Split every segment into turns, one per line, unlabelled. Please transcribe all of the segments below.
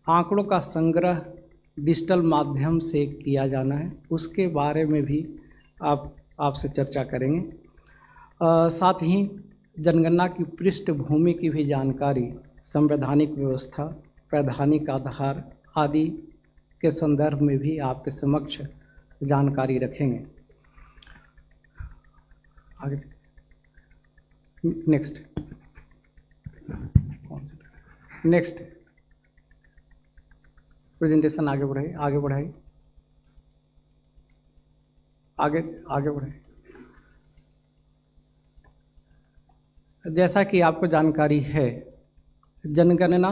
आंकड़ों का संग्रह डिजिटल माध्यम से किया जाना है, उसके बारे में भी आपसे चर्चा करेंगे। साथ ही जनगणना की पृष्ठभूमि की भी जानकारी, संवैधानिक व्यवस्था, वैधानिक आधार आदि के संदर्भ में भी आपके समक्ष जानकारी रखेंगे। आगे नेक्स्ट प्रेजेंटेशन आगे बढ़ाइए, आगे बढ़ाइए। जैसा कि आपको जानकारी है, जनगणना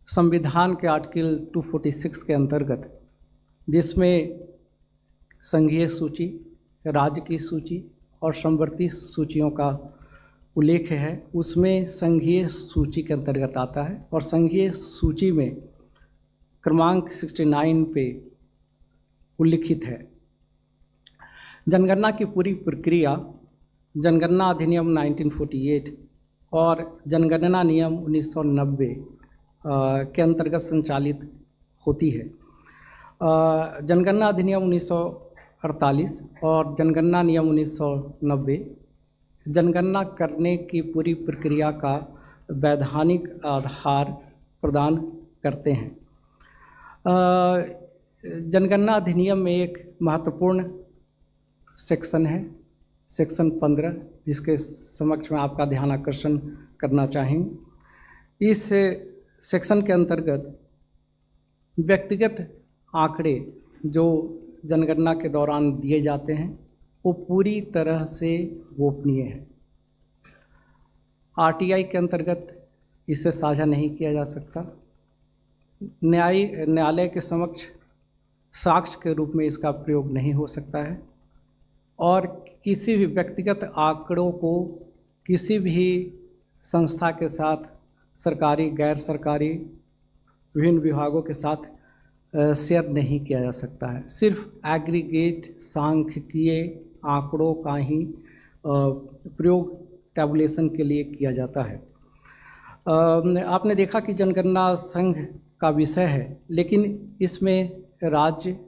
संविधान के आर्टिकल 246 के अंतर्गत, जिसमें संघीय सूची, राज्य की सूची और समवर्ती सूचियों का उल्लेख है, उसमें संघीय सूची के अंतर्गत आता है और संघीय सूची में क्रमांक 69 पे उल्लिखित है। जनगणना की पूरी प्रक्रिया जनगणना अधिनियम 1948 और जनगणना नियम 1990 के अंतर्गत संचालित होती है। जनगणना अधिनियम 1948 और जनगणना नियम 1990 जनगणना करने की पूरी प्रक्रिया का वैधानिक आधार प्रदान करते हैं। जनगणना अधिनियम में एक महत्वपूर्ण सेक्शन है, सेक्शन 15, जिसके समक्ष में आपका ध्यान आकर्षण करना चाहेंगे। इस सेक्शन के अंतर्गत व्यक्तिगत आंकड़े जो जनगणना के दौरान दिए जाते हैं वो पूरी तरह से गोपनीय है। आरटीआई के अंतर्गत इसे साझा नहीं किया जा सकता। न्यायालय के समक्ष साक्ष्य के रूप में इसका प्रयोग नहीं हो सकता है और किसी भी व्यक्तिगत आंकड़ों को किसी भी संस्था के साथ, सरकारी, गैर सरकारी, विभिन्न विभागों के साथ शेयर नहीं किया जा सकता है। सिर्फ एग्रीगेट सांख्यिकीय आंकड़ों का ही प्रयोग टैबुलेशन के लिए किया जाता है। आपने देखा कि जनगणना संघ का विषय है, लेकिन इसमें राज्य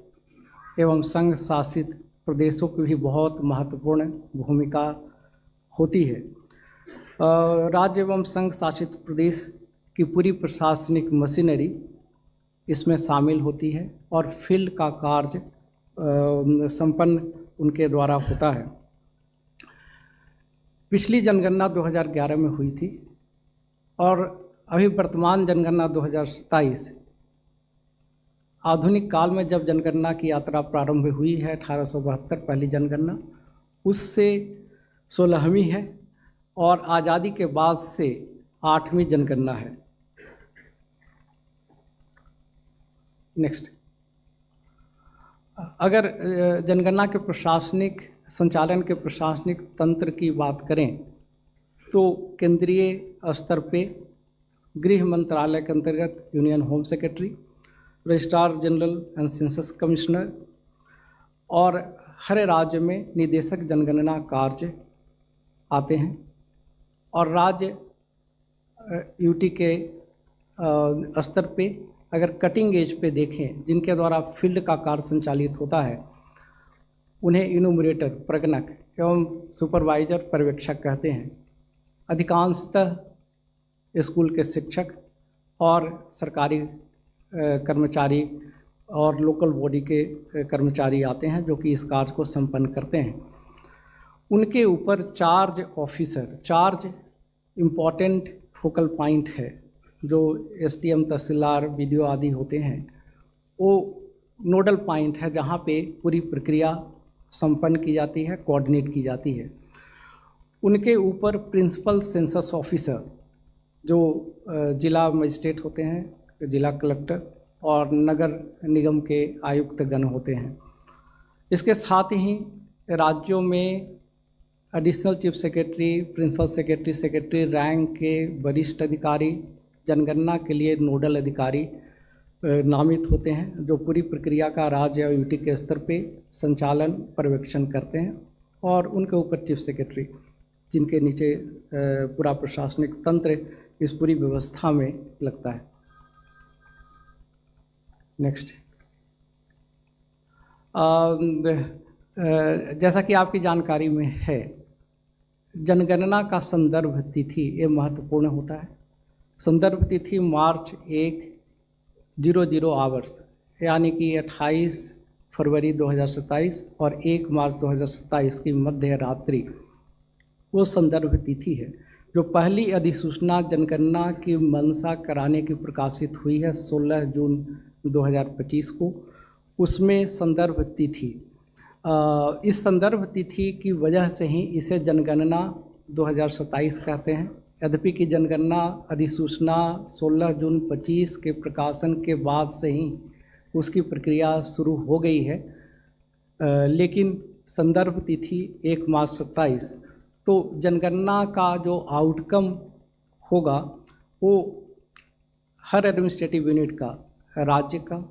एवं संघ शासित प्रदेशों की भी बहुत महत्वपूर्ण भूमिका होती है। राज्य एवं संघ शासित प्रदेश की पूरी प्रशासनिक मशीनरी इसमें शामिल होती है और फील्ड का कार्य संपन्न उनके द्वारा होता है। पिछली जनगणना 2011 में हुई थी और अभी वर्तमान जनगणना 2027, आधुनिक काल में जब जनगणना की यात्रा प्रारंभ हुई है 1872 पहली जनगणना, उससे 16वीं है और आज़ादी के बाद से 8वीं जनगणना है। नेक्स्ट, अगर जनगणना के प्रशासनिक संचालन के प्रशासनिक तंत्र की बात करें तो केंद्रीय स्तर पे गृह मंत्रालय के अंतर्गत union home secretary, registrar general and census commissioner और हर राज्य में निदेशक जनगणना कार्य आते हैं और राज्य यूटी के स्तर पे अगर कटिंग एज पे देखें, जिनके द्वारा फील्ड का कार्य संचालित होता है, उन्हें इनुमरेटर, प्रगणक एवं सुपरवाइजर, पर्यवेक्षक कहते हैं। अधिकांशतः स्कूल के शिक्षक और सरकारी कर्मचारी और लोकल बॉडी के कर्मचारी आते हैं जो कि इस कार्य को संपन्न करते हैं। उनके ऊपर charge officer, charge important focal point है, जो एसडीएम, तहसीलदार, बीडीओ आदि होते हैं, वो नोडल पॉइंट है जहाँ पे पूरी प्रक्रिया संपन्न की जाती है, कोऑर्डिनेट की जाती है। उनके ऊपर प्रिंसिपल सेंसस ऑफिसर, जो जिला मजिस्ट्रेट होते हैं, जिला कलेक्टर और नगर निगम के आयुक्त गण होते हैं। इसके साथ ही राज्यों में additional chief secretary, principal secretary, secretary rank के वरिष्ठ अधिकारी, जनगणना के लिए नोडल अधिकारी नामित होते हैं, जो पूरी प्रक्रिया का राज्य और यूटी के स्तर पे संचालन पर्यवेक्षण करते हैं। और उनके ऊपर चीफ सेक्रेटरी, जिनके नीचे पूरा प्रशासनिक तंत्र इस पूरी व्यवस्था में लगता है। नेक्स्ट। जैसा कि आपकी जानकारी में है, जनगणना का संदर्भ तिथि ये महत्वपूर्ण होता है। संदर्भ तिथि मार्च 1 आवर्स यानी कि 28 फरवरी 2027 और 1 मार्च 2027 की मध्य रात्रि वो संदर्भ तिथि है। जो पहली अधिसूचना जनगणना की मंशा कराने की प्रकाशित हुई है 16 जून 2025 को, उसमें संदर्भ तिथि इस संदर्भ तिथि की वजह से ही इसे जनगणना 2027 कहते हैं। यद्यपि कि जनगणना अधिसूचना 16 जून 25 के प्रकाशन के बाद से ही उसकी प्रक्रिया शुरू हो गई है, लेकिन संदर्भ तिथि 1 मार्च 27। तो जनगणना का जो आउटकम होगा वो हर एडमिनिस्ट्रेटिव यूनिट का, राज्य का,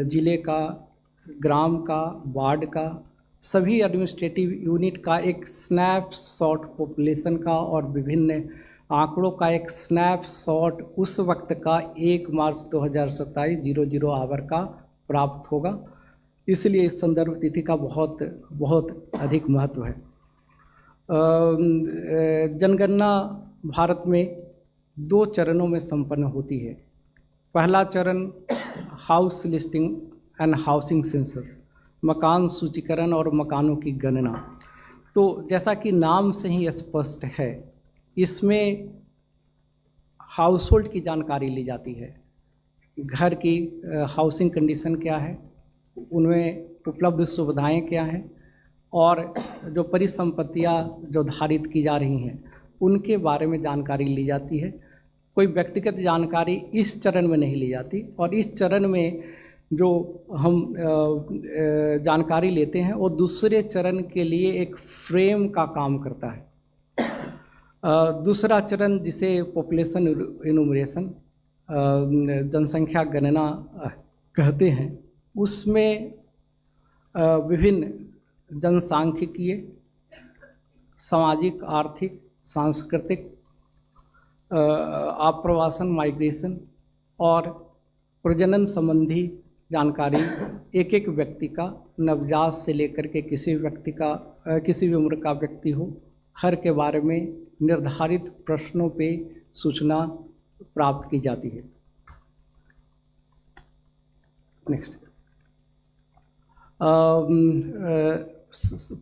जिले का, ग्राम का, वार्ड का, सभी एडमिनिस्ट्रेटिव यूनिट का एक स्नैपशॉट पॉपुलेशन का और विभिन्न आंकड़ों का एक स्नैपशॉट उस वक्त का 1 मार्च 2027 00 आवर का प्राप्त होगा। इसलिए इस संदर्भ तिथि का बहुत अधिक महत्व है। जनगणना भारत में 2 चरणों में संपन्न होती है। पहला चरण house listing and housing census, मकान सूचीकरण और मकानों की गणना। तो जैसा कि नाम से ही स्पष्ट है, इसमें हाउस होल्ड की जानकारी ली जाती है। घर की हाउसिंग कंडीशन क्या है, उनमें उपलब्ध सुविधाएं क्या हैं, और जो परिसंपत्तियां जो धारित की जा रही हैं उनके बारे में जानकारी ली जाती है। कोई व्यक्तिगत जानकारी इस चरण में नहीं ली जाती। और इस चरण में जो हम जानकारी लेते हैं वो दूसरे चरण के लिए एक फ्रेम का काम करता है। दूसरा चरण जिसे पॉपुलेशन इनुमरेशन, जनसंख्या गणना कहते हैं, उसमें विभिन्न जनसांख्यिकीय, सामाजिक, आर्थिक, सांस्कृतिक, आप्रवासन माइग्रेशन और प्रजनन संबंधी जानकारी एक एक व्यक्ति का, नवजात से लेकर के किसी व्यक्ति का, किसी भी उम्र का व्यक्ति हो, हर के बारे में निर्धारित प्रश्नों पे सूचना प्राप्त की जाती है। नेक्स्ट।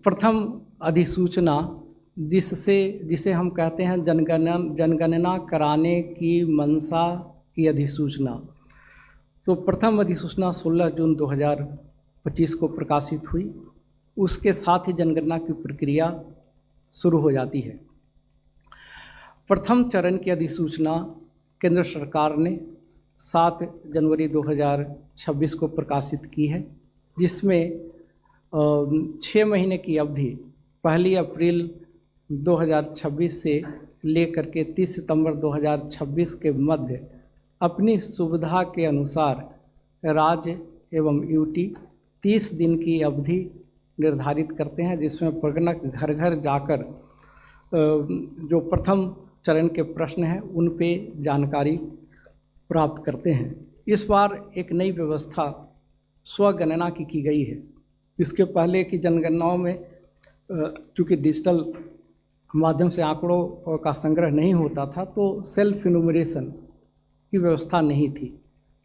प्रथम अधिसूचना जिसे हम कहते हैं जनगणना कराने की मंशा की अधिसूचना। तो प्रथम अधिसूचना 16 जून 2025 को प्रकाशित हुई। उसके साथ ही जनगणना की प्रक्रिया शुरू हो जाती है। प्रथम चरण की अधिसूचना केंद्र सरकार ने 7 जनवरी 2026 को प्रकाशित की है, जिसमें 6 महीने की अवधि 1 अप्रैल 2026 से लेकर के 30 सितंबर 2026 के मध्य अपनी सुविधा के अनुसार राज्य एवं यूटी 30 दिन की अवधि निर्धारित करते हैं, जिसमें प्रगणक घर घर जाकर जो प्रथम चरण के प्रश्न हैं उन पे जानकारी प्राप्त करते हैं। इस बार एक नई व्यवस्था स्वगणना की गई है। इसके पहले की जनगणनाओं में चूँकि डिजिटल माध्यम से आंकड़ों का संग्रह नहीं होता था, तो सेल्फ इनुमरेशन की व्यवस्था नहीं थी।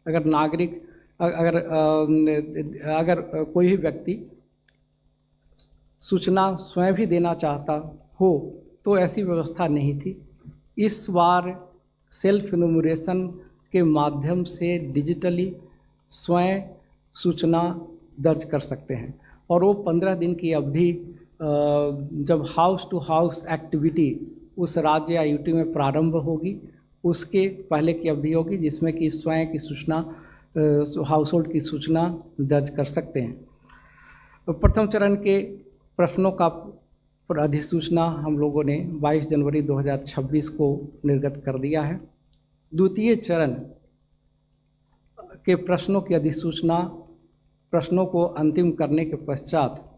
अगर नागरिक अगर कोई भी व्यक्ति सूचना स्वयं भी देना चाहता हो तो ऐसी व्यवस्था नहीं थी। इस बार सेल्फ इनुमरेशन के माध्यम से डिजिटली स्वयं सूचना दर्ज कर सकते हैं, और वो 15 दिन की अवधि जब हाउस टू हाउस एक्टिविटी उस राज्य या यूटी में प्रारंभ होगी, उसके पहले की अवधि होगी, जिसमें कि स्वयं की सूचना, हाउस होल्ड की सूचना दर्ज कर सकते हैं। प्रथम चरण के प्रश्नों का अधिसूचना हम लोगों ने 22 जनवरी 2026 को निर्गत कर दिया है। द्वितीय चरण के प्रश्नों की अधिसूचना, प्रश्नों को अंतिम करने के पश्चात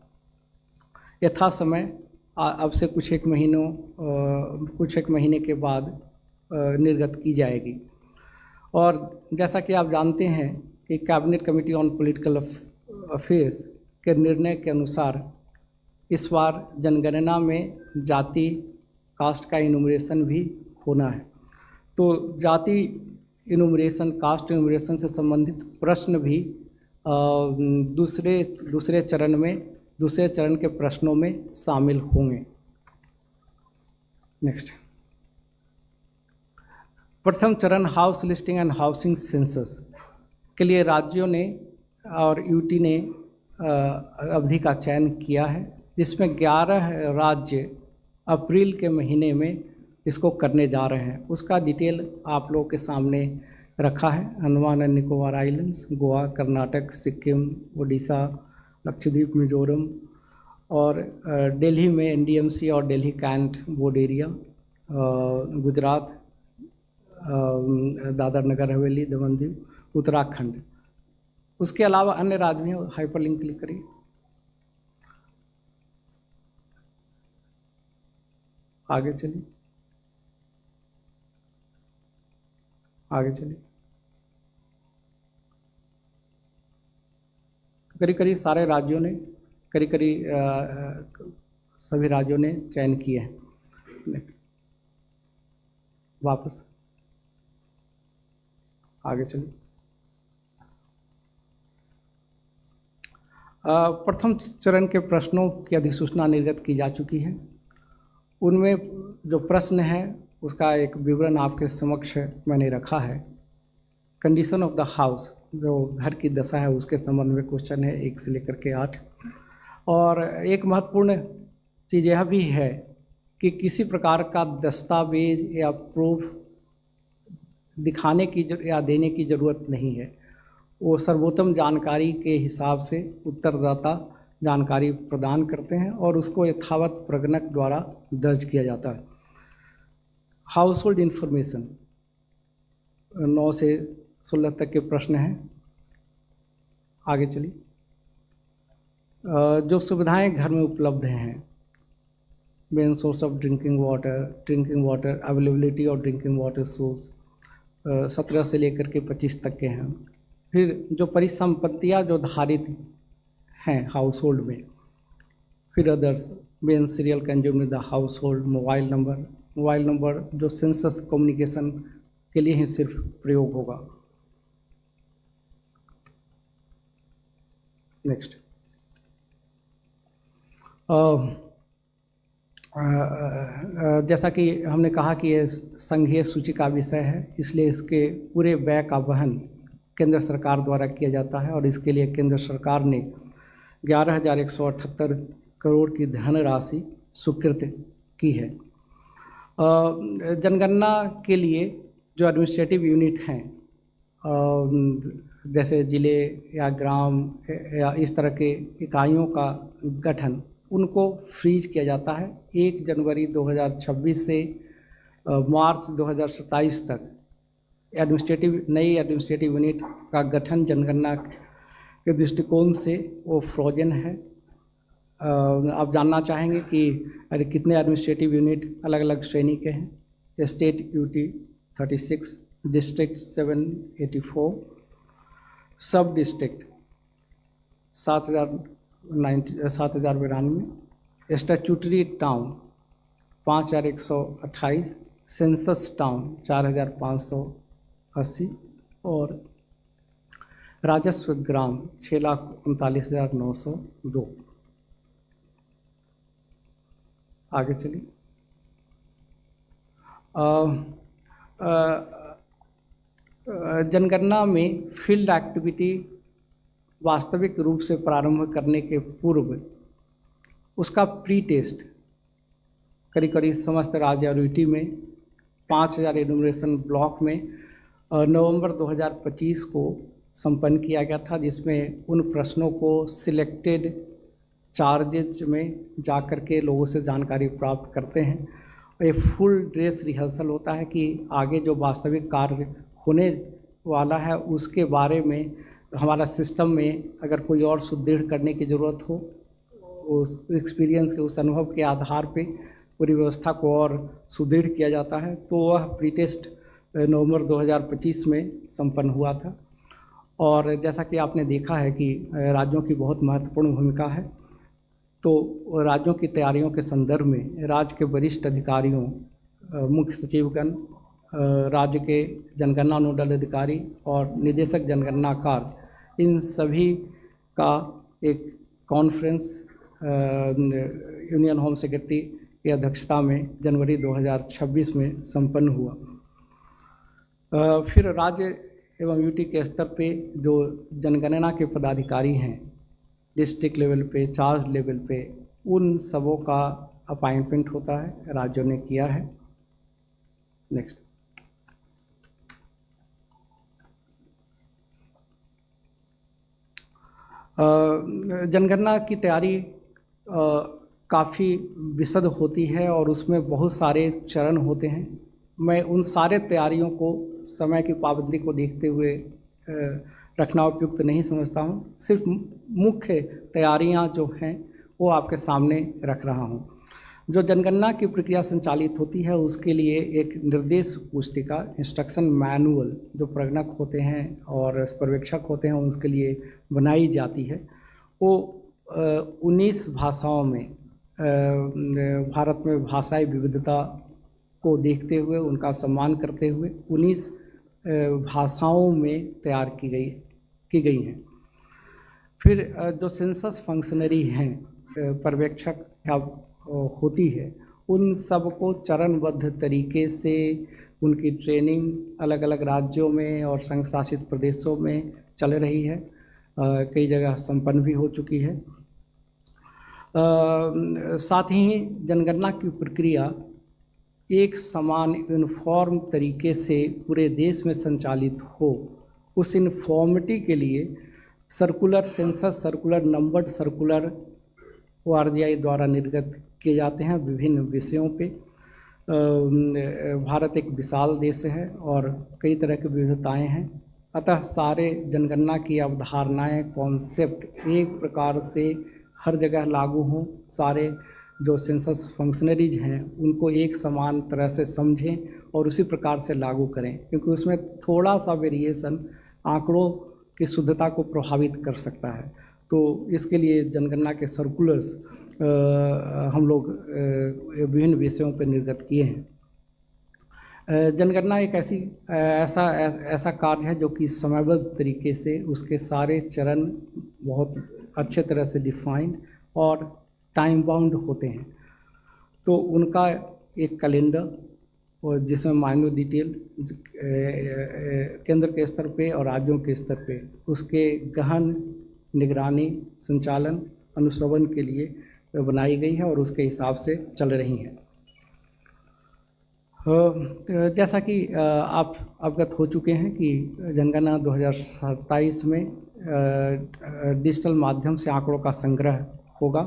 यथा समय अब से कुछ एक महीने के बाद निर्गत की जाएगी। और जैसा कि आप जानते हैं कि cabinet committee on political affairs के निर्णय के अनुसार इस बार जनगणना में जाति कास्ट का इनुमरेशन भी होना है। तो जाति इनुमरेशन, कास्ट इनुमरेशन से संबंधित प्रश्न भी दूसरे चरण के प्रश्नों में शामिल होंगे। नेक्स्ट, प्रथम चरण house listing and housing census के लिए राज्यों ने और यूटी ने अवधि का चयन किया है, जिसमें 11 राज्य अप्रैल के महीने में इसको करने जा रहे हैं। उसका डिटेल आप लोगों के सामने रखा है। अंडमान एंड निकोबार आइलैंड्स, गोवा, कर्नाटक, सिक्किम, उड़ीसा, लक्षद्वीप, मिजोरम और दिल्ली में एनडीएमसी और Delhi cantt board area, Gujarat, Dadra Nagar Haveli, Daman Diu, Uttarakhand. उसके अलावा अन्य राज्य में हाइपरलिंक क्लिक करिए। आगे चलिए, आगे चलिए। करीब सारे राज्यों ने सभी राज्यों ने चयन किए हैं। वापस आगे चलिए। प्रथम चरण के प्रश्नों की अधिसूचना निर्गत की जा चुकी है। उनमें जो प्रश्न है उसका एक विवरण आपके समक्ष मैंने रखा है। कंडीशन ऑफ द हाउस, जो घर की दशा है उसके संबंध में क्वेश्चन है 1 से लेकर के 8। और एक महत्वपूर्ण चीज़ यह भी है कि किसी प्रकार का दस्तावेज या प्रूफ दिखाने की या देने की ज़रूरत नहीं है। वो सर्वोत्तम जानकारी के हिसाब से उत्तरदाता जानकारी प्रदान करते हैं और उसको यथावत प्रगणक द्वारा दर्ज किया जाता है। हाउस होल्ड इन्फॉर्मेशन 9 से 16 तक के प्रश्न हैं। आगे चलिए। जो सुविधाएं घर में उपलब्ध हैं, main source of drinking water, availability of drinking water source 17 से लेकर के 25 तक के हैं। फिर जो परिसंपत्तियां जो धारित हैं हाउस होल्ड में, फिर others, main serial consume in the house hold, mobile number जो सेंसस कम्युनिकेशन के लिए ही सिर्फ प्रयोग होगा। नेक्स्ट, जैसा कि हमने कहा कि ये संघीय सूची का विषय है, इसलिए इसके पूरे व्यय का वहन केंद्र सरकार द्वारा किया जाता है और इसके लिए केंद्र सरकार ने 11,178 करोड़ की धनराशि स्वीकृत की है। जनगणना के लिए जो एडमिनिस्ट्रेटिव यूनिट हैं, जैसे जिले या ग्राम या इस तरह के इकाइयों का गठन, उनको फ्रीज किया जाता है। 1 जनवरी 2026 से मार्च 2027 तक नई एडमिनिस्ट्रेटिव यूनिट का गठन जनगणना के दृष्टिकोण से वो फ्रोजन है। आप जानना चाहेंगे कि कितने एडमिनिस्ट्रेटिव यूनिट अलग अलग श्रेणी के हैं। स्टेट यूटी 36, डिस्ट्रिक्ट 784, सब district 7,092, statutory town 5,128, census town 4,580 और राजस्व ग्राम 6,39,902। आगे चलिए। जनगणना में फील्ड एक्टिविटी वास्तविक रूप से प्रारंभ करने के पूर्व उसका प्री टेस्ट करीब समस्त राज्य और यूटी में 5,000 एनुमरेशन ब्लॉक में नवंबर 2025 को संपन्न किया गया था, जिसमें उन प्रश्नों को सिलेक्टेड चार्जेज में जाकर के लोगों से जानकारी प्राप्त करते हैं। ये फुल ड्रेस रिहर्सल होता है कि आगे जो वास्तविक कार्य होने वाला है उसके बारे में हमारा सिस्टम में अगर कोई और सुदृढ़ करने की ज़रूरत हो, उस एक्सपीरियंस के उस अनुभव के आधार पे पूरी व्यवस्था को और सुदृढ़ किया जाता है। तो वह प्री टेस्ट नवंबर 2025 में संपन्न हुआ था और जैसा कि आपने देखा है कि राज्यों की बहुत महत्वपूर्ण भूमिका है, तो राज्यों की तैयारियों के संदर्भ में राज्य के वरिष्ठ अधिकारियों, मुख्य सचिवगण, राज्य के जनगणना नोडल अधिकारी और निदेशक जनगणना कार्य, इन सभी का एक कॉन्फ्रेंस यूनियन होम सेक्रेटरी की अध्यक्षता में जनवरी 2026 में संपन्न हुआ। फिर राज्य एवं यूटी के स्तर पे जो जनगणना के पदाधिकारी हैं, डिस्ट्रिक्ट लेवल पे, चार्ज लेवल पे, उन सबों का अपॉइंटमेंट होता है, राज्यों ने किया है। नेक्स्ट। जनगणना की तैयारी काफ़ी विशद होती है और उसमें बहुत सारे चरण होते हैं। मैं उन सारे तैयारियों को समय की पाबंदी को देखते हुए रखना उपयुक्त नहीं समझता हूँ। सिर्फ मुख्य तैयारियाँ जो हैं वो आपके सामने रख रहा हूँ। जो जनगणना की प्रक्रिया संचालित होती है उसके लिए एक निर्देश पुस्तिका, इंस्ट्रक्शन मैनुअल, जो प्रगणक होते हैं और पर्यवेक्षक होते हैं उसके लिए बनाई जाती है। वो 19 भाषाओं में, भारत में भाषाई विविधता को देखते हुए, उनका सम्मान करते हुए 19 भाषाओं में तैयार की गई हैं। फिर जो सेंसस फंक्शनरी हैं, पर्यवेक्षक या होती है, उन सब को चरणबद्ध तरीके से उनकी ट्रेनिंग अलग अलग राज्यों में और संघ शासित प्रदेशों में चल रही है, कई जगह संपन्न भी हो चुकी है। साथ ही जनगणना की प्रक्रिया एक समान यूनिफॉर्म तरीके से पूरे देश में संचालित हो, उस यूनिफॉर्मिटी के लिए circular census, circular numbered circular ORGI द्वारा निर्गत किए जाते हैं विभिन्न विषयों पे। भारत एक विशाल देश है और कई तरह की विविधताएं हैं, अतः सारे जनगणना की अवधारणाएं, कॉन्सेप्ट एक प्रकार से हर जगह लागू हों। सारे जो सेंसस फंक्शनरीज हैं उनको एक समान तरह से समझें और उसी प्रकार से लागू करें, क्योंकि उसमें थोड़ा सा वेरिएशन आंकड़ों की शुद्धता को प्रभावित कर सकता है। तो इसके लिए जनगणना के सर्कुलर्स हम लोग विभिन्न विषयों पर निर्गत किए हैं। जनगणना एक ऐसा कार्य है जो कि समयबद्ध तरीके से उसके सारे चरण बहुत अच्छे तरह से डिफाइंड और टाइम बाउंड होते हैं। तो उनका एक कैलेंडर और जिसमें माइन्यूट डिटेल केंद्र के स्तर पे और राज्यों के स्तर पे उसके गहन निगरानी, संचालन, अनुश्रवण के लिए बनाई गई है और उसके हिसाब से चल रही हैं। जैसा कि आप अवगत हो चुके हैं कि जनगणना 2027 में डिजिटल माध्यम से आंकड़ों का संग्रह होगा।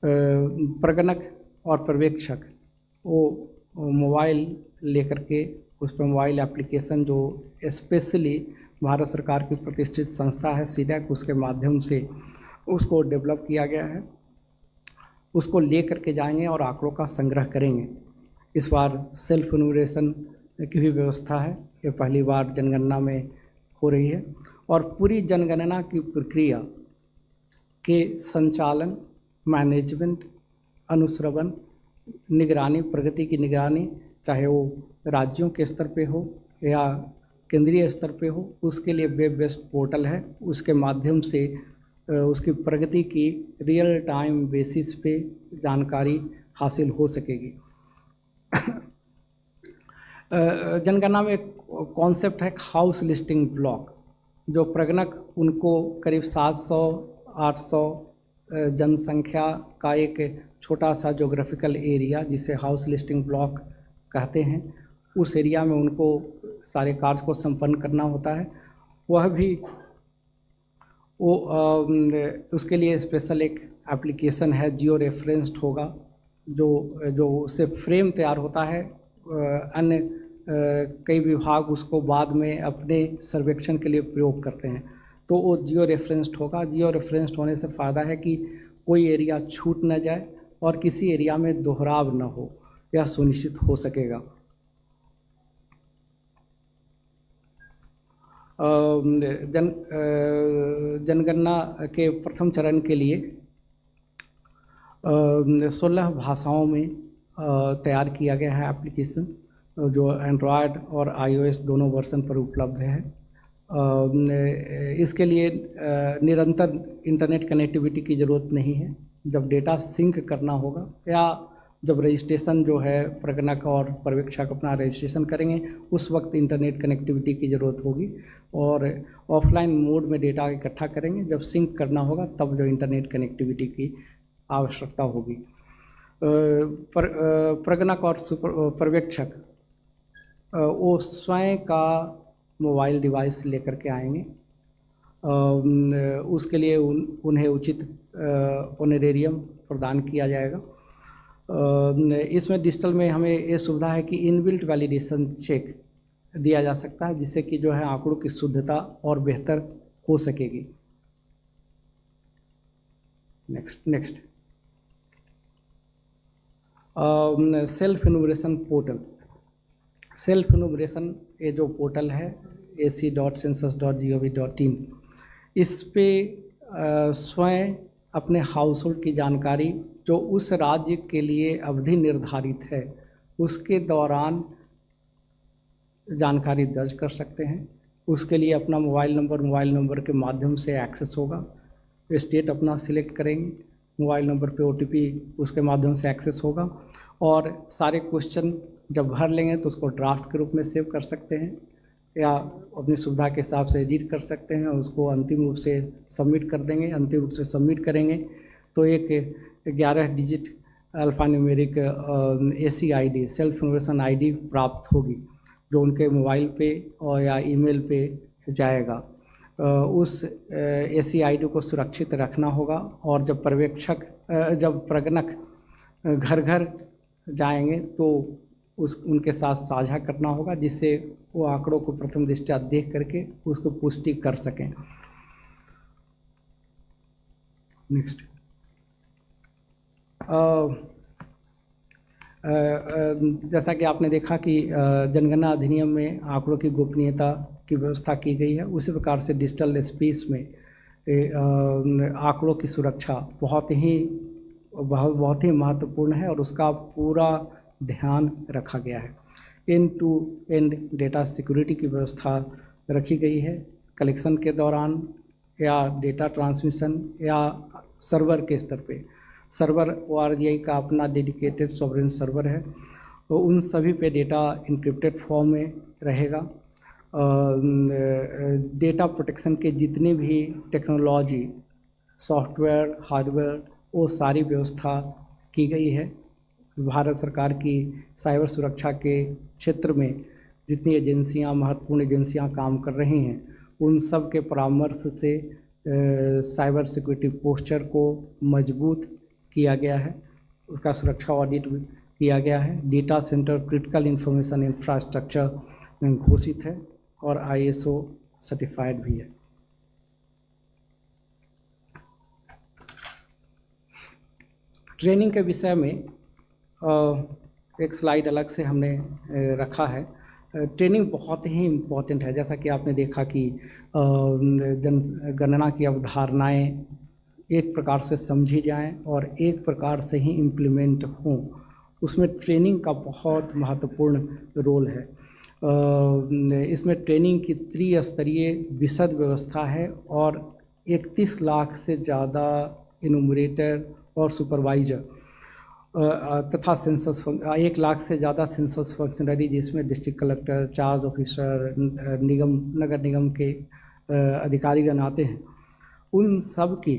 प्रगणक और पर्यवेक्षक वो मोबाइल लेकर के उस पर मोबाइल एप्लीकेशन जो स्पेशली भारत सरकार की प्रतिष्ठित संस्था है CDAC, उसके माध्यम से उसको डेवलप किया गया है, उसको ले करके जाएंगे और आंकड़ों का संग्रह करेंगे। इस बार सेल्फ इन्यूमरेशन की भी व्यवस्था है, ये पहली बार जनगणना में हो रही है। और पूरी जनगणना की प्रक्रिया के संचालन, मैनेजमेंट, अनुश्रवण, निगरानी, प्रगति की निगरानी, चाहे वो राज्यों के स्तर पे हो या केंद्रीय स्तर पे हो, उसके लिए वेब बेस्ड पोर्टल है। उसके माध्यम से उसकी प्रगति की रियल टाइम बेसिस पे जानकारी हासिल हो सकेगी। जनगणना में एक कॉन्सेप्ट है हाउस लिस्टिंग ब्लॉक, जो प्रगणक उनको करीब 700-800 जनसंख्या का एक छोटा सा जोग्राफिकल एरिया जिसे हाउस लिस्टिंग ब्लॉक कहते हैं, उस एरिया में उनको सारे कार्य को संपन्न करना होता है। वह भी उसके लिए स्पेशल एक एप्लीकेशन है, जियो रेफरेंस्ड होगा, जो उससे फ्रेम तैयार होता है। अन्य कई विभाग उसको बाद में अपने सर्वेक्षण के लिए प्रयोग करते हैं, तो वो जियो रेफरेंस्ड होगा। जियो रेफरेंस्ड होने से फ़ायदा है कि कोई एरिया छूट न जाए और किसी एरिया में दोहराव न हो, यह सुनिश्चित हो सकेगा। जनगणना के प्रथम चरण के लिए 16 भाषाओं में तैयार किया गया है एप्लीकेशन, जो एंड्रॉयड और iOS दोनों वर्जन पर उपलब्ध है। इसके लिए निरंतर इंटरनेट कनेक्टिविटी की ज़रूरत नहीं है। जब डेटा सिंक करना होगा या जब रजिस्ट्रेशन जो है प्रगणक और पर्यवेक्षक अपना रजिस्ट्रेशन करेंगे, उस वक्त इंटरनेट कनेक्टिविटी की ज़रूरत होगी और ऑफलाइन मोड में डेटा इकट्ठा करेंगे। जब सिंक करना होगा तब जो इंटरनेट कनेक्टिविटी की आवश्यकता होगी। प्रगणक और पर्यवेक्षक वो स्वयं का मोबाइल डिवाइस लेकर के आएंगे। उसके लिए उन्हें उचित ऑनरेरियम प्रदान किया जाएगा। इसमें डिजिटल में हमें ये सुविधा है कि इनबिल्ट वैलिडेशन चेक दिया जा सकता है, जिससे कि जो है आंकड़ों की शुद्धता और बेहतर हो सकेगी। Next self enumeration portal. Self enumeration ये जो पोर्टल है ac.census.gov.in, इस पे स्वयं अपने हाउस होल्ड की जानकारी जो उस राज्य के लिए अवधि निर्धारित है उसके दौरान जानकारी दर्ज कर सकते हैं। उसके लिए अपना मोबाइल नंबर के माध्यम से एक्सेस होगा। स्टेट अपना सिलेक्ट करेंगे, मोबाइल नंबर पे OTP उसके माध्यम से एक्सेस होगा और सारे क्वेश्चन जब भर लेंगे तो उसको ड्राफ्ट के रूप में सेव कर सकते हैं या अपनी सुविधा के हिसाब से एडिट कर सकते हैं और उसको अंतिम रूप से सबमिट कर देंगे। अंतिम रूप से सबमिट करेंगे तो एक 11 digit alphanumeric ACID self enumeration ID प्राप्त होगी, जो उनके मोबाइल पे और या ईमेल पे जाएगा। उस ACID को सुरक्षित रखना होगा और जब प्रगणक घर घर जाएंगे तो उनके साथ साझा करना होगा, जिससे वो आंकड़ों को प्रथम दृष्टया देख करके उसको पुष्टि कर सकें। नेक्स्ट, जैसा कि आपने देखा कि जनगणना अधिनियम में आंकड़ों की गोपनीयता की व्यवस्था की गई है, उसी प्रकार से डिजिटल स्पेस में आंकड़ों की सुरक्षा बहुत ही महत्वपूर्ण है और उसका पूरा ध्यान रखा गया है। End to end data security की व्यवस्था रखी गई है। कलेक्शन के दौरान या डेटा ट्रांसमिशन या सर्वर के स्तर पे, सर्वर ORGI का अपना डेडिकेटेड सॉवरेन सर्वर है, तो उन सभी पे डेटा इंक्रिप्टेड फॉर्म में रहेगा। डेटा प्रोटेक्शन के जितने भी टेक्नोलॉजी, सॉफ्टवेयर, हार्डवेयर, वो सारी व्यवस्था की गई है। भारत सरकार की साइबर सुरक्षा के क्षेत्र में जितनी एजेंसियां, महत्वपूर्ण एजेंसियां काम कर रही हैं, उन सब के परामर्श से साइबर सिक्योरिटी पोस्चर को मजबूत किया गया है, उसका सुरक्षा ऑडिट भी किया गया है। Data centre critical information infrastructure घोषित है और ISO सर्टिफाइड भी है। ट्रेनिंग के विषय में एक स्लाइड अलग से हमने रखा है। ट्रेनिंग बहुत ही इम्पोर्टेंट है। जैसा कि आपने देखा कि जनगणना की अवधारणाएं एक प्रकार से समझी जाएं और एक प्रकार से ही इम्प्लीमेंट हों, उसमें ट्रेनिंग का बहुत महत्वपूर्ण रोल है। इसमें ट्रेनिंग की त्रिस्तरीय विशद व्यवस्था है और 31 लाख से ज़्यादा इनुमरेटर और सुपरवाइज़र तथा सेंसस 1 लाख से ज़्यादा सेंसस फंक्शनरी, जिसमें डिस्ट्रिक्ट कलेक्टर, चार्ज ऑफिसर, नगर निगम के अधिकारीगण आते हैं। उन सब की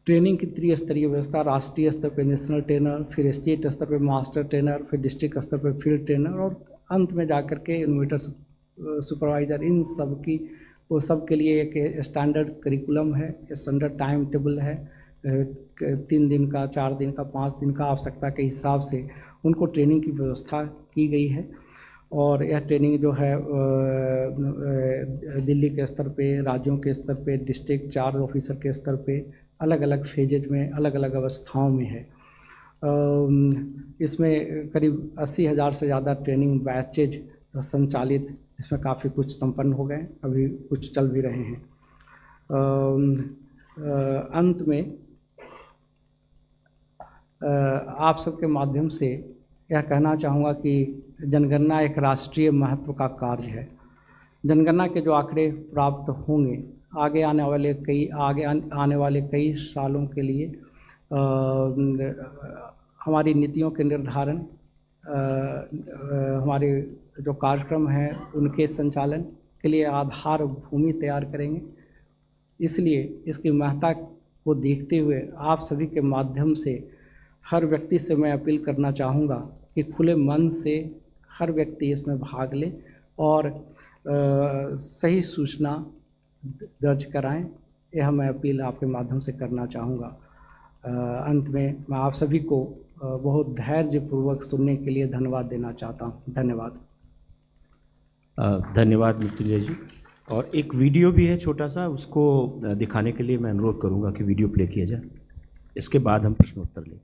ट्रेनिंग की त्रिस्तरीय व्यवस्था, राष्ट्रीय स्तर पर नेशनल ट्रेनर, फिर स्टेट स्तर पर मास्टर ट्रेनर, फिर डिस्ट्रिक्ट स्तर पर फील्ड ट्रेनर और अंत में जाकर के इनोवेटर सुपरवाइज़र, इन सब की वो सब के लिए एक स्टैंडर्ड करिकुलम है, स्टैंडर्ड टाइम टेबल है। 3 दिन का, 4 दिन का, 5 दिन का आवश्यकता के हिसाब से उनको ट्रेनिंग की व्यवस्था की गई है। और यह ट्रेनिंग जो है दिल्ली के स्तर पे, राज्यों के स्तर पे, डिस्ट्रिक्ट चार्ज ऑफिसर के स्तर पे अलग अलग फेजेज में, अलग अलग अवस्थाओं में है। इसमें करीब 80,000 से ज़्यादा ट्रेनिंग बैचेज संचालित इसमें काफ़ी कुछ संपन्न हो गए, अभी कुछ चल भी रहे हैं। अंत में आप सबके माध्यम से यह कहना चाहूँगा कि जनगणना एक राष्ट्रीय महत्व का कार्य है। जनगणना के जो आंकड़े प्राप्त होंगे आगे आने वाले कई सालों के लिए हमारी नीतियों के निर्धारण, हमारे जो कार्यक्रम हैं उनके संचालन के लिए आधार भूमि तैयार करेंगे। इसलिए इसकी महत्ता को देखते हुए आप सभी के माध्यम से हर व्यक्ति से मैं अपील करना चाहूँगा कि खुले मन से हर व्यक्ति इसमें भाग ले और सही सूचना दर्ज कराएं। यह मैं अपील आपके माध्यम से करना चाहूँगा। अंत में मैं आप सभी को बहुत धैर्यपूर्वक सुनने के लिए धन्यवाद देना चाहता हूँ। धन्यवाद।
धन्यवाद मृत्युंजय जी। और एक वीडियो भी है छोटा सा, उसको दिखाने के लिए मैं अनुरोध करूँगा कि वीडियो प्ले किया जाए, इसके बाद हम प्रश्नोत्तर लें।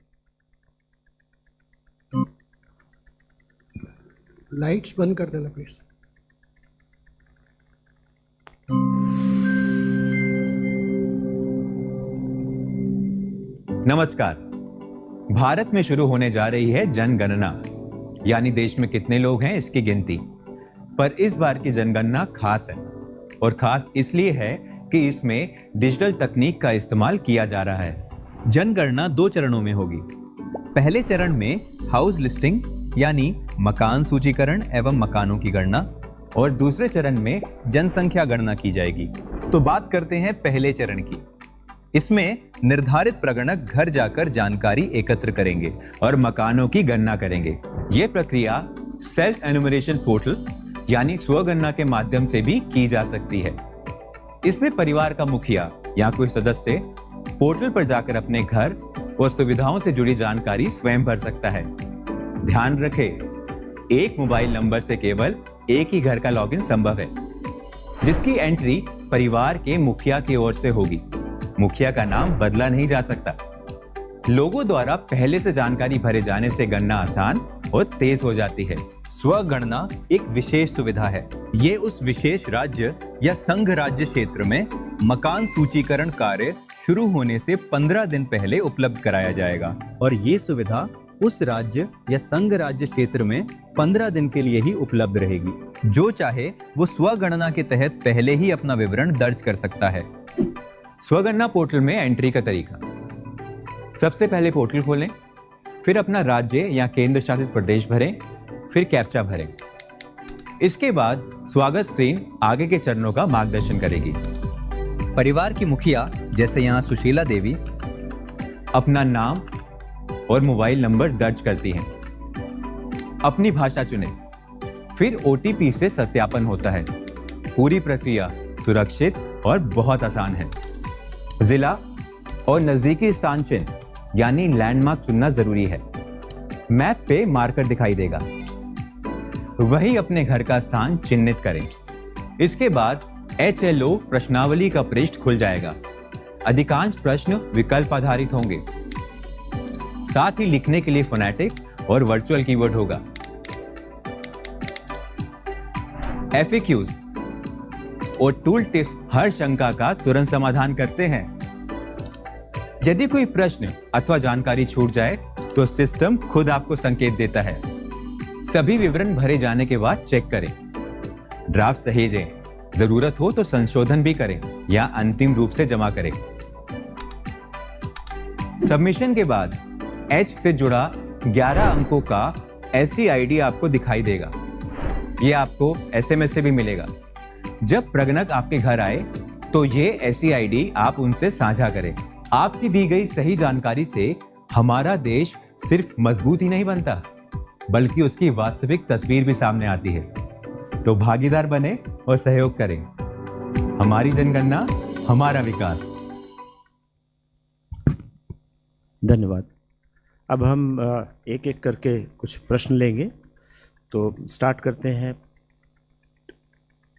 लाइट्स बंद कर देना प्लीज।
नमस्कार। भारत में शुरू होने जा रही है जनगणना, यानी देश में कितने लोग हैं इसकी गिनती। पर इस बार की जनगणना खास है, और खास इसलिए है कि इसमें डिजिटल तकनीक का इस्तेमाल किया जा रहा है।
जनगणना 2 चरणों में होगी। पहले चरण में हाउस लिस्टिंग यानी मकान सूचीकरण एवं मकानों की गणना,
और दूसरे चरण में
जनसंख्या गणना की जाएगी। तो बात करते हैं पहले चरण की। इसमें निर्धारित प्रगणक घर जाकर जानकारी एकत्र करेंगे और मकानों की गणना करेंगे।
ये प्रक्रिया सेल्फ एनुमरेशन पोर्टल यानी स्वगणना के माध्यम से भी की जा सकती है। इसमें परिवार का मुखिया या कोई सदस्य पोर्टल पर जाकर अपने घर और सुविधाओं से जुड़ी जानकारी स्वयं भर सकता है। ध्यान रखें, एक मोबाइल नंबर से केवल एक ही घर का लॉगिन संभव है, जिसकी एंट्री परिवार के मुखिया की ओर से होगी। मुखिया का नाम बदला नहीं जा सकता। लोगों द्वारा पहले से जानकारी भरे जाने से गणना आसान और तेज हो जाती है।
स्वगणना एक विशेष सुविधा है। ये उस विशेष राज्य या संघ राज्य क्षेत्र में मकान सूचीकरण कार्य शुरू होने से 15 दिन पहले उपलब्ध कराया जाएगा, और ये सुविधा उस राज्य या संघ राज्य क्षेत्र में 15 दिन के लिए ही उपलब्ध रहेगी। जो चाहे वो स्वगणना के तहत पहले ही अपना विवरण दर्ज कर सकता है।
स्वगणना पोर्टल में एंट्री का तरीका: सबसे पहले पोर्टल खोलें, फिर अपना राज्य या केंद्र शासित प्रदेश भरें, फिर कैप्चा भरें। इसके बाद स्वागत स्क्रीन आगे के चरणों का मार्गदर्शन करेगी।
परिवार की मुखिया, जैसे यहाँ सुशीला देवी,
अपना नाम और मोबाइल नंबर दर्ज करती हैं। अपनी भाषा चुनें, फिर OTP से सत्यापन होता है। पूरी प्रक्रिया सुरक्षित और बहुत आसान है। जिला और नजदीकी स्थान चिन्ह यानी लैंडमार्क चुनना जरूरी है। मैप पे मार्कर दिखाई देगा, वही अपने घर का स्थान चिन्हित करें। इसके बाद HLO प्रश्नावली का पृष्ठ खुल जाएगा। अधिकांश प्रश्न विकल्प आधारित होंगे, साथ ही लिखने के लिए फोनेटिक और वर्चुअल कीवर्ड होगा। FAQs और टूल टिप्स हर शंका का तुरंत समाधान करते हैं। यदि कोई प्रश्न अथवा जानकारी छूट जाए तो सिस्टम खुद आपको संकेत देता है। सभी विवरण भरे जाने के बाद चेक करें, ड्राफ्ट सहेजें, जरूरत हो तो संशोधन भी करें या अंतिम रूप से जमा करें। सबमिशन के बाद H से जुड़ा 11 अंकों का SCID आपको दिखाई देगा। यह आपको SMS से भी मिलेगा। जब प्रगणक आपके घर आए तो ये SCID आप उनसे साझा करें। आपकी दी गई सही जानकारी से हमारा देश सिर्फ मजबूत ही नहीं बनता, बल्कि उसकी वास्तविक तस्वीर भी सामने आती है। तो भागीदार बने और सहयोग करें। हमारी जनगणना, हमारा विकास।
धन्यवाद। अब हम एक एक करके कुछ प्रश्न लेंगे। तो स्टार्ट करते हैं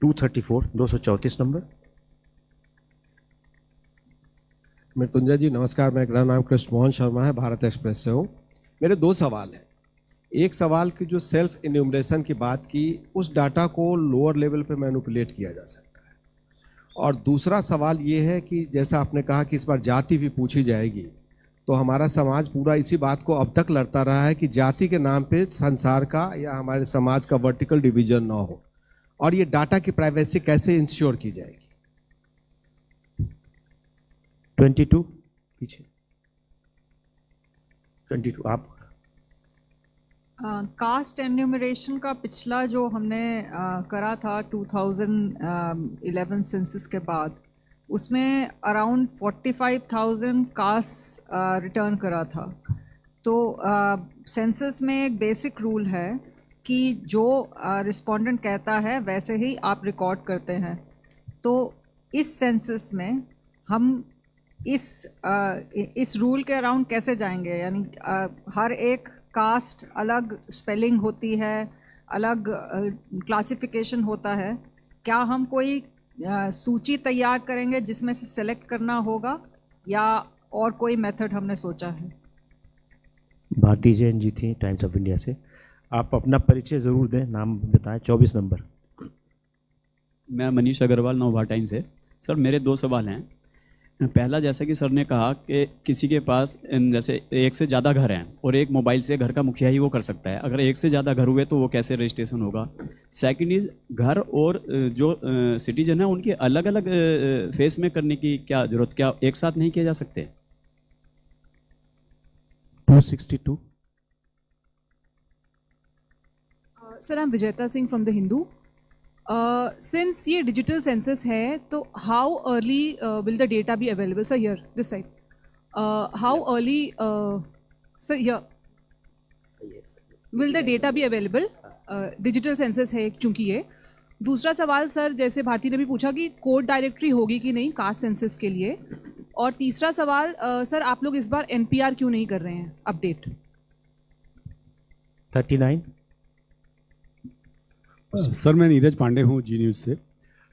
234 नंबर।
मृत्युंजय जी नमस्कार, मेरा नाम कृष्ण मोहन शर्मा है, भारत एक्सप्रेस से हूँ। मेरे 2 सवाल हैं।
एक सवाल की जो सेल्फ इन्यूमरेशन की बात की, उस डाटा को लोअर लेवल पे मैनिपुलेट किया जा सकता है। और दूसरा सवाल ये है कि जैसा आपने कहा कि इस बार जाति भी पूछी जाएगी, तो हमारा समाज पूरा इसी बात को अब तक लड़ता रहा है कि जाति के नाम पे संसार का या हमारे समाज का वर्टिकल डिवीजन ना हो, और ये डाटा की प्राइवेसी कैसे इंश्योर की जाएगी?
22 पीछे 22 आप।
कास्ट एन्यूमरेशन का पिछला जो हमने करा था 2011 सेंसस के बाद, उसमें अराउंड 45,000 कास्ट रिटर्न करा था। तो सेंसस में एक बेसिक रूल है कि जो रिस्पोंडेंट कहता है वैसे ही आप रिकॉर्ड करते हैं। तो इस सेंसस में हम इस रूल के अराउंड कैसे जाएंगे? यानी हर एक कास्ट अलग स्पेलिंग होती है, अलग क्लासिफिकेशन होता है। क्या हम कोई सूची तैयार करेंगे जिसमें से सेलेक्ट करना होगा, या और कोई मेथड हमने सोचा है?
भारती जैन जी थी टाइम्स ऑफ इंडिया से। आप अपना परिचय ज़रूर दें, नाम बताएं। 24 नंबर।
मैं मनीष अग्रवाल, नवभारत टाइम्स से। सर मेरे 2 सवाल हैं। पहला, जैसा कि सर ने कहा कि किसी के पास जैसे एक से ज़्यादा घर हैं और एक मोबाइल से घर का मुखिया ही वो कर सकता है, अगर एक से ज़्यादा घर हुए तो वो कैसे रजिस्ट्रेशन होगा? सेकंड इज़, घर और जो सिटीजन है उनके अलग अलग फेस में करने की क्या ज़रूरत, क्या एक साथ नहीं किए जा सकते?
262।
सर, आई एम विजेता Singh from the Hindu. Since ये डिजिटल सेंसस है, तो how early will the data be available? Sir here this side, how early sir here will the data be available? Digital census है चूंकि ये। दूसरा सवाल सर, जैसे भारती ने भी पूछा कि कोड डायरेक्टरी होगी कि नहीं कास्ट सेंसस के लिए। और तीसरा सवाल सर, आप लोग इस बार NPR क्यों नहीं कर रहे हैं अपडेट?
39।
सर मैं नीरज पांडे हूँ जी न्यूज़ से।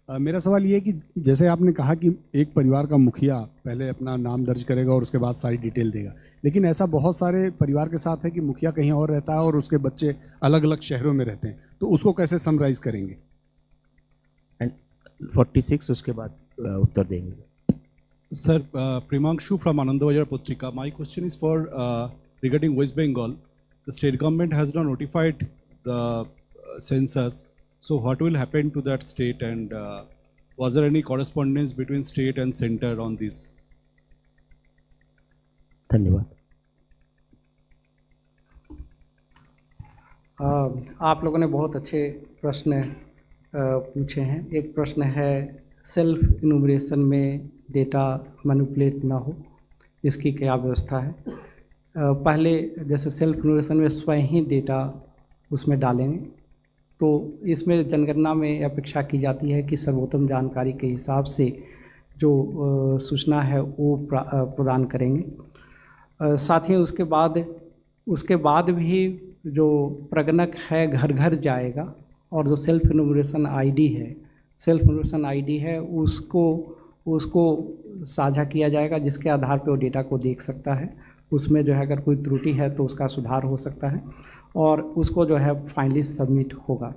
मेरा सवाल ये है कि जैसे आपने कहा कि एक परिवार का मुखिया पहले अपना नाम दर्ज करेगा और उसके बाद सारी डिटेल देगा, लेकिन ऐसा बहुत सारे परिवार के साथ है कि मुखिया कहीं और रहता है और उसके बच्चे अलग अलग शहरों में रहते हैं, तो उसको कैसे समराइज करेंगे?
एंड 46 उसके बाद उत्तर देंगे।
Sir, Premanshu from Anand Bazar Patrika. My question is for regarding West Bengal. The state government has not notified the census, so what will happen to that state, and was there any correspondence between state and center on this?
धन्यवाद।
आप लोगों ने बहुत अच्छे प्रश्न पूछे हैं। एक प्रश्न है सेल्फ इन्यूमरेशन में डेटा मैनिपुलेट ना हो, इसकी क्या व्यवस्था है? पहले जैसे सेल्फ इन्यूमरेशन में स्वयं ही डेटा उसमें डालेंगे, तो इसमें जनगणना में अपेक्षा की जाती है कि सर्वोत्तम जानकारी के हिसाब से जो सूचना है वो प्रदान करेंगे। साथ ही उसके बाद भी जो प्रगणक है घर घर जाएगा, और जो सेल्फ इन्यूमरेशन आईडी है उसको साझा किया जाएगा, जिसके आधार पर वो डेटा को देख सकता है। उसमें जो है अगर कोई त्रुटि है तो उसका सुधार हो सकता है, और उसको जो है फाइनली सबमिट होगा।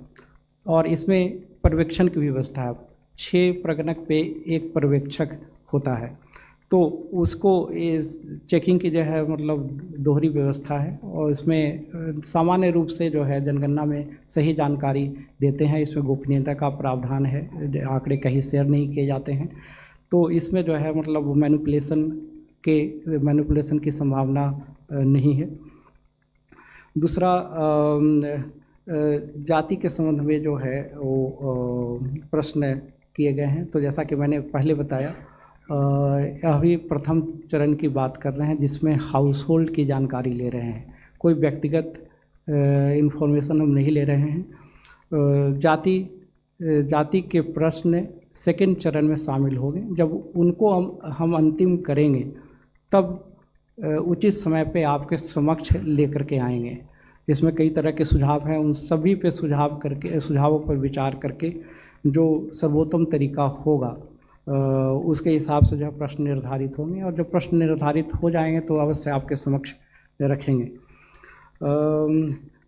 और इसमें पर्यवेक्षण की व्यवस्था है। 6 प्रगणक पे 1 पर्यवेक्षक होता है, तो उसको इस चेकिंग की जो है मतलब दोहरी व्यवस्था है, और इसमें सामान्य रूप से जो है जनगणना में सही जानकारी देते हैं। इसमें गोपनीयता का प्रावधान है, आंकड़े कहीं शेयर नहीं किए जाते हैं, तो इसमें जो है मतलब मैनिपुलेशन की संभावना नहीं है। दूसरा, जाति के संबंध में जो है वो प्रश्न किए गए हैं। तो जैसा कि मैंने पहले बताया, अभी प्रथम चरण की बात कर रहे हैं, जिसमें हाउस होल्ड की जानकारी ले रहे हैं, कोई व्यक्तिगत इन्फॉर्मेशन हम नहीं ले रहे हैं। जाति के प्रश्न सेकंड चरण में शामिल होंगे। जब उनको हम अंतिम करेंगे, तब उचित समय पे आपके समक्ष लेकर के आएंगे। इसमें कई तरह के सुझाव हैं, उन सभी पे सुझावों पर विचार करके जो सर्वोत्तम तरीका होगा उसके हिसाब से जो है प्रश्न निर्धारित होंगे, और जब प्रश्न निर्धारित हो जाएंगे तो अवश्य आपके समक्ष रखेंगे।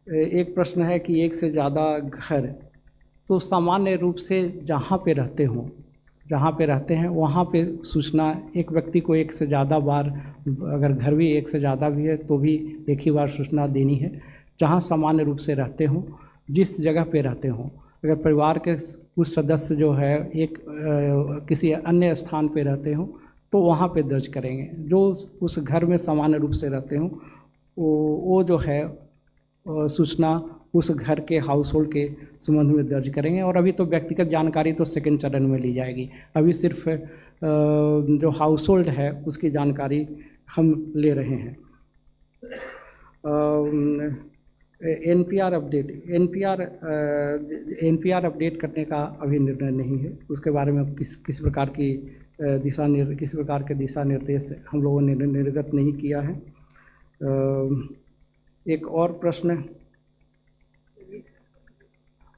एक प्रश्न है कि एक से ज़्यादा घर, तो सामान्य रूप से जहाँ पे रहते हैं वहाँ पे सूचना एक व्यक्ति को एक से ज़्यादा बार, अगर घर भी एक से ज़्यादा भी है तो भी एक ही बार सूचना देनी है। जहाँ सामान्य रूप से रहते हों, जिस जगह पे रहते हों, अगर परिवार के कुछ सदस्य जो है किसी अन्य स्थान पे रहते हों तो वहाँ पे दर्ज करेंगे। जो उस घर में सामान्य रूप से रहते हों वो जो है सूचना उस घर के हाउस होल्ड के संबंध में दर्ज करेंगे। और अभी तो व्यक्तिगत जानकारी तो सेकंड चरण में ली जाएगी, अभी सिर्फ जो हाउस होल्ड है उसकी जानकारी हम ले रहे हैं। एनपीआर अपडेट करने का अभी निर्णय नहीं है, उसके बारे में किस प्रकार के दिशा निर्देश हम लोगों ने निर्गत नहीं किया है। एक और प्रश्न,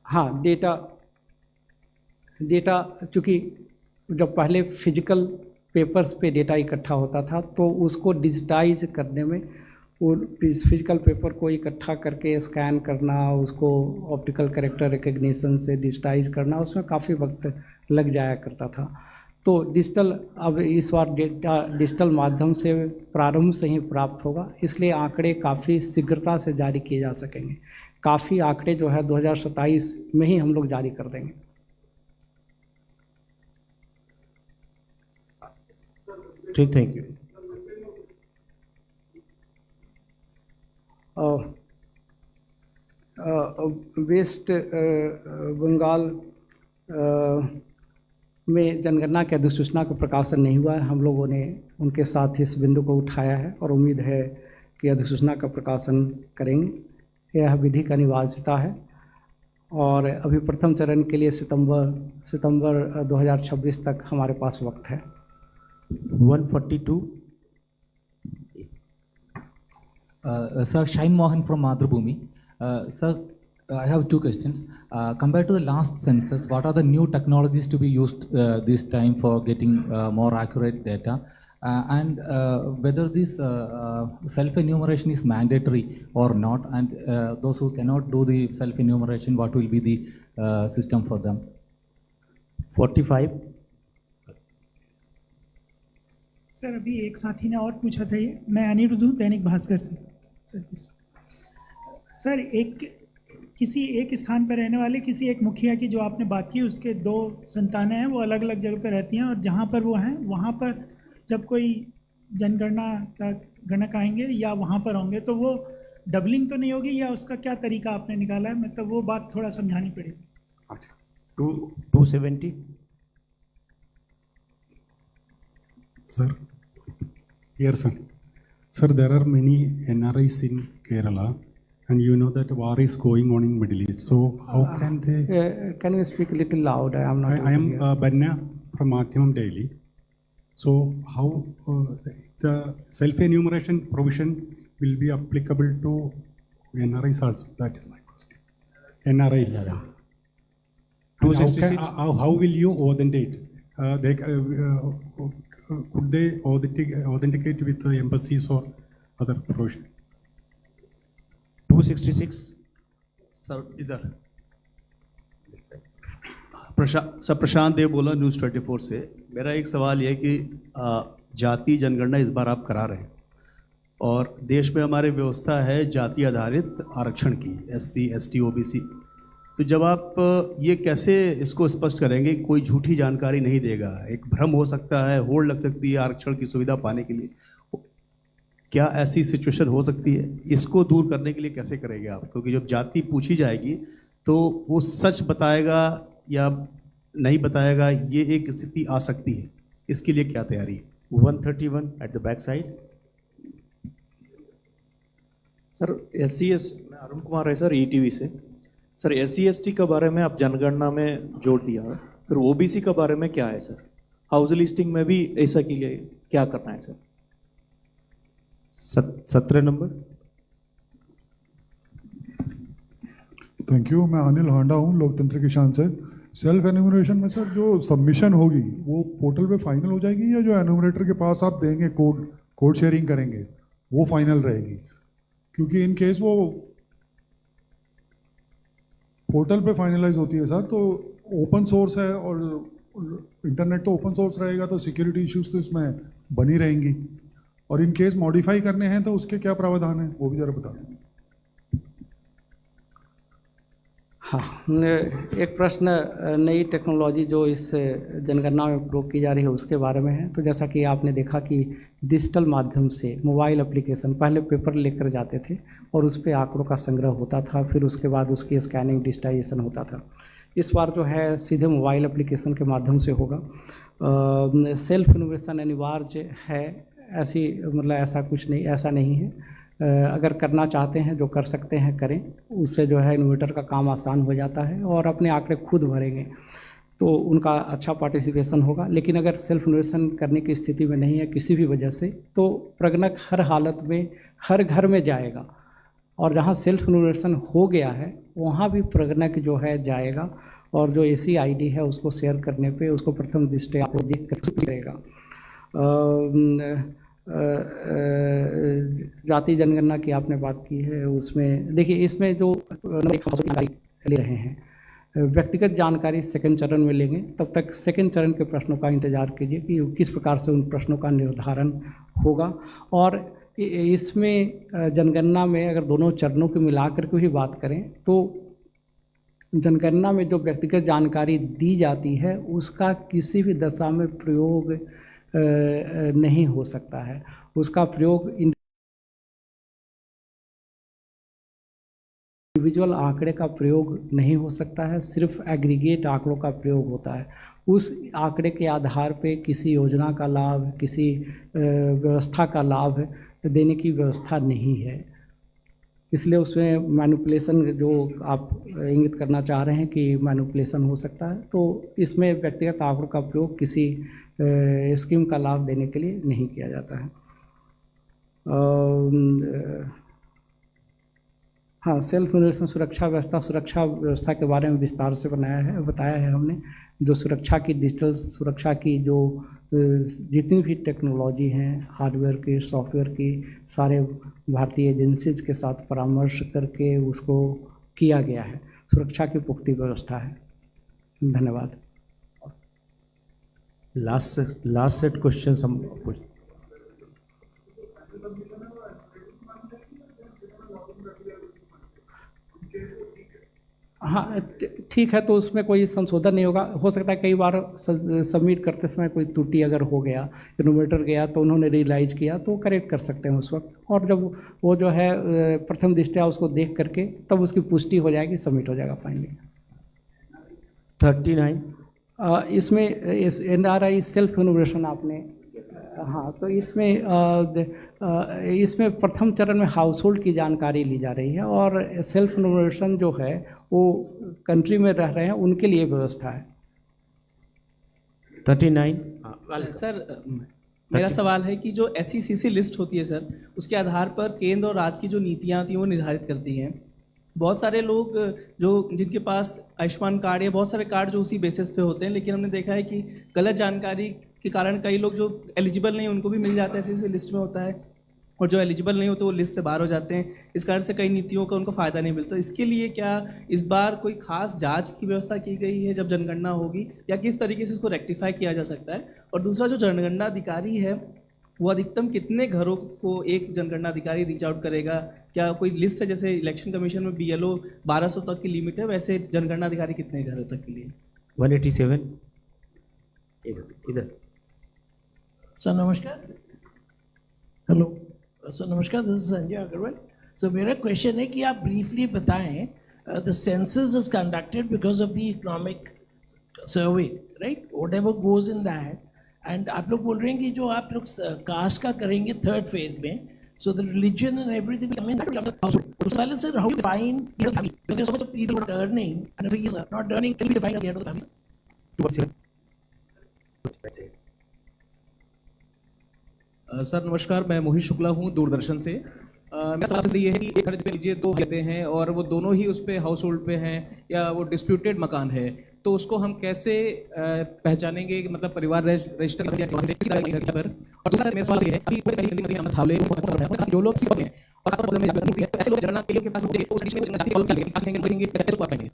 हाँ, डेटा चूँकि जब पहले फिजिकल पेपर्स पे डेटा इकट्ठा होता था तो उसको डिजिटाइज करने में, वो फिजिकल पेपर को इकट्ठा करके स्कैन करना, उसको ऑप्टिकल कैरेक्टर रिकग्निशन से डिजिटाइज करना, उसमें काफ़ी वक्त लग जाया करता था। तो डिजिटल, अब इस बार डेटा डिजिटल माध्यम से प्रारंभ से ही प्राप्त होगा, इसलिए आंकड़े काफ़ी शीघ्रता से जारी किए जा सकेंगे। काफ़ी आंकड़े जो है 2027 में ही हम लोग जारी कर देंगे।
ठीक, थैंक यू।
वेस्ट बंगाल में जनगणना की अधिसूचना का प्रकाशन नहीं हुआ है। हम लोगों ने उनके साथ इस बिंदु को उठाया है और उम्मीद है कि अधिसूचना का प्रकाशन करेंगे। यह विधि का अनिवार्यता है और अभी प्रथम चरण के लिए सितंबर 2026 तक हमारे पास वक्त है।
142
Sir, Shine Mohan from Madhubhumi. Sir, I have two questions. Compared to the last census, what are the new technologies to be used this time for getting more accurate data? And whether this self-enumeration is mandatory or not, and those who cannot do the self-enumeration, what will be the system for them?
45
sir, अभी एक साथी ने और पूछा था ये, मैं अनिरुद्ध हूँ दैनिक भास्कर से। सर, किसी एक स्थान पर रहने वाले किसी एक मुखिया की जो आपने बात की, उसके 2 संतानें हैं, वो अलग अलग जगह पर रहती हैं, और जहाँ पर वो हैं वहाँ पर जब कोई जनगणना का गणक आएंगे या वहाँ पर होंगे तो वो डबलिंग तो नहीं होगी, या उसका क्या तरीका आपने निकाला है? मतलब वो बात थोड़ा समझानी पड़ेगी।
270
Sir, here, sir. Sir, there are many NRIs in Kerala, and you know that war is going on in Middle East. So how can they?
Can you speak a little loud? I am not.
I am Banya from Mathyamam Daily. So how the self-enumeration provision will be applicable to NRIs also? That is my question. NRIs.
266.
How will you authenticate? Could they authenticate with the embassies or other provision?
266
sir, इधर प्रशांत देव बोला news 24 से। मेरा एक सवाल ये कि जाति जनगणना इस बार आप करा रहे हैं और देश में हमारे व्यवस्था है जाति आधारित आरक्षण की, SC, ST, OBC। तो जब आप ये कैसे इसको स्पष्ट करेंगे, कोई झूठी जानकारी नहीं देगा? एक भ्रम हो सकता है, होड़ लग सकती है आरक्षण की सुविधा पाने के लिए, क्या ऐसी सिचुएशन हो सकती है? इसको दूर करने के लिए कैसे करेंगे आप? क्योंकि जब जाति पूछी जाएगी तो वो सच बताएगा या नहीं बताएगा, ये एक स्थिति आ सकती है। इसके लिए क्या तैयारी है?
131 at the back side.
Sir, SC मैं अरुण कुमार है सर, ETV से। सर, SC ST के बारे में आप जनगणना में जोड़ दिया, फिर OBC के बारे में क्या है सर? हाउस लिस्टिंग में भी ऐसा के लिए क्या करना है सर?
17 नंबर।
Thank you. मैं अनिल हांडा हूँ लोकतंत्र किसान से। सेल्फ एन्यूमरेशन में सर जो सबमिशन होगी वो पोर्टल पे फाइनल हो जाएगी, या जो एन्यूमरेटर के पास आप देंगे कोड शेयरिंग करेंगे वो फाइनल रहेगी? क्योंकि इन केस वो पोर्टल पे फाइनलाइज होती है सर, तो ओपन सोर्स है और इंटरनेट तो ओपन सोर्स रहेगा, तो सिक्योरिटी इश्यूज तो इसमें बनी रहेंगी। और इन केस मॉडिफाई करने हैं तो उसके क्या प्रावधान है वो भी ज़रा बता दें।
हाँ, एक प्रश्न नई टेक्नोलॉजी जो इस जनगणना में प्रयोग की जा रही है उसके बारे में है। तो जैसा कि आपने देखा कि डिजिटल माध्यम से मोबाइल एप्लीकेशन, पहले पेपर लेकर जाते थे और उस पर आंकड़ों का संग्रह होता था, फिर उसके बाद उसकी स्कैनिंग डिजिटाइजेशन होता था। इस बार जो है सीधे मोबाइल एप्लीकेशन के माध्यम से होगा। सेल्फ इनोवेशन अनिवार्य है, ऐसी मतलब ऐसा कुछ नहीं, ऐसा नहीं है। अगर करना चाहते हैं, जो कर सकते हैं करें, उससे जो है इनोवेटर का काम आसान हो जाता है और अपने आंकड़े खुद भरेंगे तो उनका अच्छा पार्टिसिपेशन होगा। लेकिन अगर सेल्फ इनोवेशन करने की स्थिति में नहीं है किसी भी वजह से, तो प्रगणक हर हालत में हर घर में जाएगा और जहाँ सेल्फ इनोवेशन हो गया है वहाँ भी प्रगणक जो है जाएगा और जो ऐसी आईडी है उसको शेयर करने पे उसको प्रथम दृष्टया आपको देख कर करेगा। जाति जनगणना की आपने बात की है, उसमें देखिए इसमें जो जानकारी ले रहे हैं, व्यक्तिगत जानकारी सेकंड चरण में लेंगे, तब तक सेकंड चरण के प्रश्नों का इंतजार कीजिए कि किस प्रकार से उन प्रश्नों का निर्धारण होगा। और इसमें जनगणना में अगर दोनों चरणों को मिलाकर के भी बात करें तो जनगणना में जो व्यक्तिगत जानकारी दी जाती है उसका किसी भी दशा में प्रयोग नहीं हो सकता है। उसका प्रयोग इंडिविजुअल आंकड़े का प्रयोग नहीं हो सकता है, सिर्फ एग्रीगेट आंकड़ों का प्रयोग होता है। उस आंकड़े के आधार पे किसी योजना का लाभ, किसी व्यवस्था का लाभ देने की व्यवस्था नहीं है। इसलिए उसमें मैनिपुलेशन जो आप इंगित करना चाह रहे हैं कि मैनिपुलेशन हो सकता है, तो इसमें व्यक्तिगत आंकड़ों का प्रयोग किसी स्कीम का लाभ देने के लिए नहीं किया जाता है। हाँ, सेल्फ इनोवेशन सुरक्षा व्यवस्था के बारे में विस्तार से बताया है हमने। जो सुरक्षा की, डिजिटल सुरक्षा की जो जितनी भी टेक्नोलॉजी हैं, हार्डवेयर की, सॉफ्टवेयर की, सारे भारतीय एजेंसीज के साथ परामर्श करके उसको किया गया है। सुरक्षा की पुख्ती व्यवस्था है। धन्यवाद।
लास्ट सेट क्वेश्चंस हम
हाँ ठीक है, तो उसमें कोई संशोधन नहीं होगा। हो सकता है कई बार सबमिट करते समय कोई त्रुटि अगर हो गया, इनोवेटर गया तो उन्होंने रियलाइज किया तो करेक्ट कर सकते हैं उस वक्त, और जब वो जो है प्रथम दृष्टया उसको देख करके तब उसकी पुष्टि हो जाएगी, सबमिट हो जाएगा फाइनली।
39
इसमें NRI सेल्फ इनोवेशन आपने, हाँ, तो इसमें प्रथम चरण में हाउस होल्ड की जानकारी ली जा रही है और सेल्फ इनोवेशन जो है वो कंट्री में रह रहे हैं उनके लिए व्यवस्था है।
39
सर, मेरा सवाल है कि जो SECC लिस्ट होती है सर, उसके आधार पर केंद्र और राज्य की जो नीतियाँ आती हैं वो निर्धारित करती हैं। बहुत सारे लोग जो जिनके पास आयुष्मान कार्ड या बहुत सारे कार्ड जो उसी बेसिस पे होते हैं, लेकिन हमने देखा है कि गलत जानकारी के कारण कई लोग जो एलिजिबल नहीं उनको भी मिल जाता है, ऐसी लिस्ट में होता है, और जो एलिजिबल नहीं होते वो लिस्ट से बाहर हो जाते हैं। इस कारण से कई नीतियों का उनको फ़ायदा नहीं मिलता। इसके लिए क्या इस बार कोई खास जांच की व्यवस्था की गई है जब जनगणना होगी, या किस तरीके से इसको रेक्टिफाई किया जा सकता है? और दूसरा, जो जनगणना अधिकारी है वो अधिकतम कितने घरों को एक जनगणना अधिकारी रीच आउट करेगा? क्या कोई लिस्ट है, जैसे इलेक्शन कमीशन में BLO 1200 तक की लिमिट है, वैसे जनगणना अधिकारी कितने घरों तक के लिए?
187 इधर।
सर नमस्कार। हेलो सर नमस्कार, दिस इज संजय अग्रवाल। सो मेरा क्वेश्चन है कि आप ब्रीफली बताएं, the census is conducted because of the economic survey, right? Whatever goes in that, and आप लोग बोल रहे हैं कि जो आप लोग कास्ट का करेंगे थर्ड फेज में, so the religion and everything will come in the household. So sir, how do you define the family? Because there's so much of people not earning, and if he is not earning, can we define at the end of the family?
Sir नमस्कार, मैं मोहित शुक्ला हूँ दूरदर्शन से। मेरा सवाल ये है कि एक घर पे लीजिए दो लेते हैं और वो दोनों ही उस पर हाउस होल्ड पे हैं या वो डिस्प्यूटेड मकान है, तो उसको हम कैसे पहचानेंगे? मतलब परिवार रजिस्टर पर। और दूसरा मेरा सवाल ये है, जो लोग हैं और खासतौर पर प्रॉब्लम में जाकर होती है, तो ऐसे लोग जनगणना के लिए उनके पास मुद्दे, तो उस कंडीशन में जाति फॉलो क्या करेंगे, क्या कहेंगे, कहेंगे, कैसे को आप कहेंगे?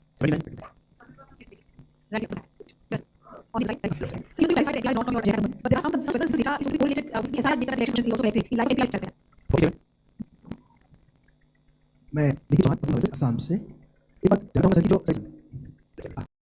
On the side, right. So you clarify that API is not on your agenda, but there are some concerns this data is to be correlated with the SIR data that election should be also collected in line with API चलते हैं.
मैं देखिए चौहान असम से एक बात जानता हूँ sir कि जो